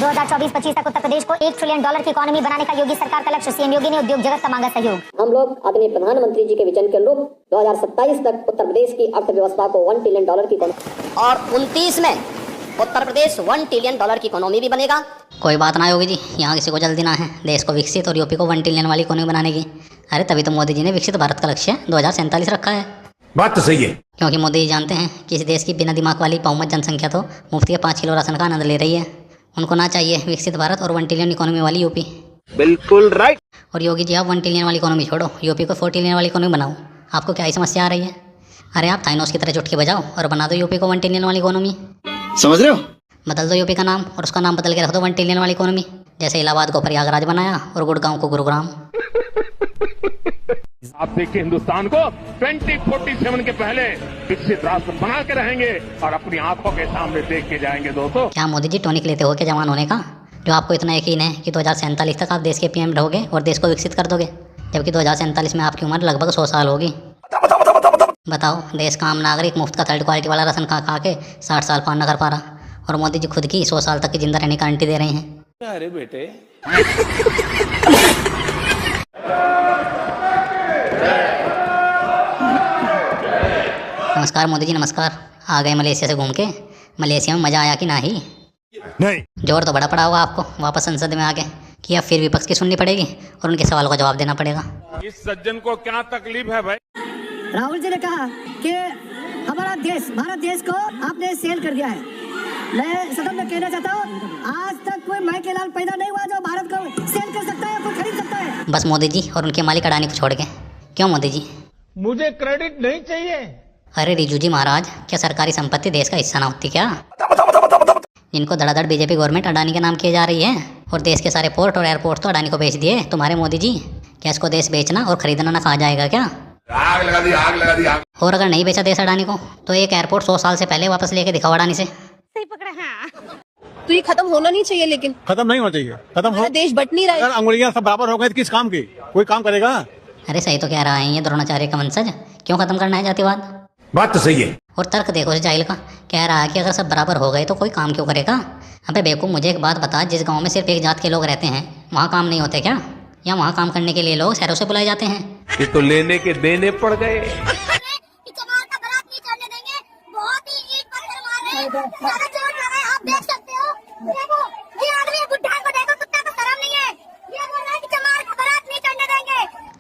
2024-25 तक उत्तर प्रदेश को $1 ट्रिलियन की इकोनॉमी बनाने का योगी सरकार का लक्ष्य। सीएम योगी ने उद्योग जगत का मांगा सहयोग। हम लोग आदरणीय प्रधानमंत्री जी के विजन के अनुरूप 2027 तक उत्तर प्रदेश की अर्थव्यवस्था को $1 ट्रिलियन की इकोनॉमी और 29 में उत्तर प्रदेश $1 ट्रिलियन की इकोनॉमी भी बनेगा। कोई बात ना होगी जी, यहाँ किसी को जल्दी ना है देश को विकसित और यूपी को $1 ट्रिलियन वाली इकोनॉमी बनाने की। अरे तभी तो मोदी जी ने विकसित भारत का लक्ष्य 2047 रखा है। बात तो सही है, क्योंकि मोदी जी जानते हैं कि इस देश की बिना दिमाग वाली बहुमत जनसंख्या तो मुफ्त के 5 किलो राशन का आनंद ले रही है। उनको ना चाहिए विकसित भारत और $1 ट्रिलियन इकोनॉमी वाली यूपी। बिल्कुल राइट। और योगी जी आप $1 ट्रिलियन वाली इकोनॉमी छोड़ो, यूपी को $4 ट्रिलियन वाली इकोनॉमी बनाओ। आपको क्या ही समस्या आ रही है? अरे आप थाइनोस की तरह चुटकी बजाओ और बना दो यूपी को $1 ट्रिलियन वाली इकोनॉमी। समझ रहे हो? बदल दो यूपी का नाम और उसका नाम बदल के रख दो $1 ट्रिलियन वाली इकोनॉमी। जैसे इलाहाबाद को प्रयागराज बनाया और गुड़गांव को गुरुग्राम। आप देखिए हिंदुस्तान को 2047 के पहले विकसित राष्ट्र बना के रहेंगे और अपनी आंखों के सामने देख के जाएंगे। दोस्तों क्या मोदी जी टॉनिक लेते हो क्या जवान होने का, जो आपको इतना यकीन है कि 2047 तक आप देश के पीएम रहोगे और देश को विकसित कर दोगे, जबकि 2047 में आपकी उम्र लगभग 100 साल होगी। बताओ, देश का आम नागरिक मुफ्त का 3rd क्वालिटी वाला राशन खा के 60 साल पार न कर पा रहा, और मोदी जी खुद की 100 साल तक की जिंदा रहने की गारंटी दे रहे हैं। अरे बेटे नमस्कार मोदी जी, नमस्कार। आ गए मलेशिया से घूम के। मलेशिया में मजा आया कि नहीं? जोर तो बड़ा पड़ा होगा आपको वापस संसद में आके कि अब फिर विपक्ष की सुननी पड़ेगी और उनके सवालों का जवाब देना पड़ेगा। इस सज्जन को क्या तकलीफ है भाई? राहुल जी ने कहा कि हमारा देश, भारत देश को आपने सेल कर दिया है। मैं सदन में कहना चाहता हूँ, आज तक कोई माइकल लाल पैदा नहीं हुआ जो भारत को सेल कर सकता है, कोई खरीद सकता है। बस मोदी जी और उनके मालिक अडानी को छोड़ के। क्यों मोदी जी? मुझे क्रेडिट नहीं चाहिए। अरे रिजू जी महाराज, क्या सरकारी संपत्ति देश का हिस्सा ना होती क्या? जिनको धड़ाधड़ बीजेपी गवर्नमेंट अडानी के नाम किए जा रही है और देश के सारे पोर्ट और एयरपोर्ट तो अडानी को बेच दिए तुम्हारे मोदी जी। क्या इसको देश बेचना और खरीदना ना कहा जाएगा क्या? आग लगा दी, आग लगा दी, आग। और अगर नहीं बेचा देश अडानी को तो एक एयरपोर्ट 100 साल से पहले वापस लेके दिखाओ अडानी से। सही पकड़ा है। तो ये खत्म होना नहीं चाहिए, लेकिन खत्म नहीं होना चाहिए। खत्म हो, देश बट नहीं रहा है। अगर अंगुलियां सब बराबर हो गए तो किस काम की? कोई काम करेगा? अरे सही तो कह रहा है ये द्रोणाचार्य का वंशज। क्यों खत्म करना है जातिवाद? बात तो सही है। और तर्क देखो इस जाहिल का, कह रहा है कि अगर सब बराबर हो गए तो कोई काम क्यों करेगा। अबे बेवकूफ, मुझे एक बात बता, जिस गांव में सिर्फ एक जात के लोग रहते हैं वहाँ काम नहीं होते क्या? या वहाँ काम करने के लिए लोग शहरों से बुलाए जाते हैं? ये तो लेने के देने पड़ गए।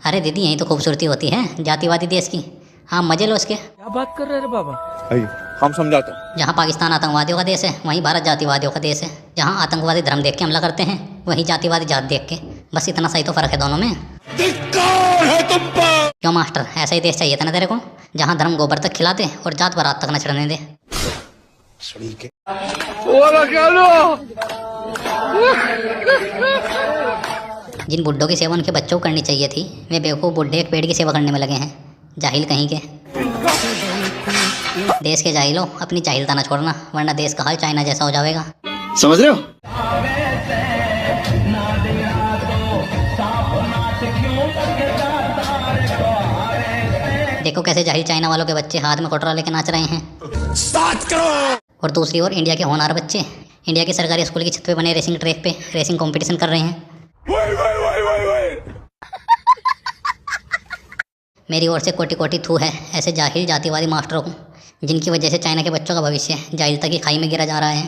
अरे दीदी, यही तो खूबसूरती होती है जातिवादी देश की। हाँ मजे लो उसके। क्या बात कर रहे हैं बाबा? हम समझाते हैं। जहाँ पाकिस्तान आतंकवादियों का देश है वहीं भारत जातिवादियों का देश है। जहाँ आतंकवादी धर्म देख के हमला करते हैं वहीं जातिवादी जात देख के। बस इतना सही तो फर्क है दोनों में। है तुम पर। क्यों मास्टर, ऐसा ही देश चाहिए था ना तेरे को, जहाँ धर्म गोबर तक खिलाते और जात बारात तक न चढ़ने दे। जिन बुड्ढों की सेवा उनके बच्चों को करनी चाहिए थी, वे बेवकूफ बुड्ढे एक पेड़ की सेवा करने में लगे हैं। जाहिल कहीं के। देश के जाहिलों, अपनी जाहिलता न छोड़ना, वरना देश का हाल चाइना जैसा हो जाएगा। समझ रहे हो? देखो कैसे जाहिल चाइना वालों के बच्चे हाथ में कटोरा लेके नाच रहे हैं। और दूसरी ओर इंडिया के होनहार बच्चे इंडिया के सरकारी स्कूल की छत पे बने रेसिंग ट्रैक पे रेसिंग कंपटीशन कर रहे हैं। मेरी ओर से कोटि कोटि थू है ऐसे जाहिल जातिवादी मास्टरों को, जिनकी वजह से चाइना के बच्चों का भविष्य जाहिलता की खाई में गिरा जा रहा है।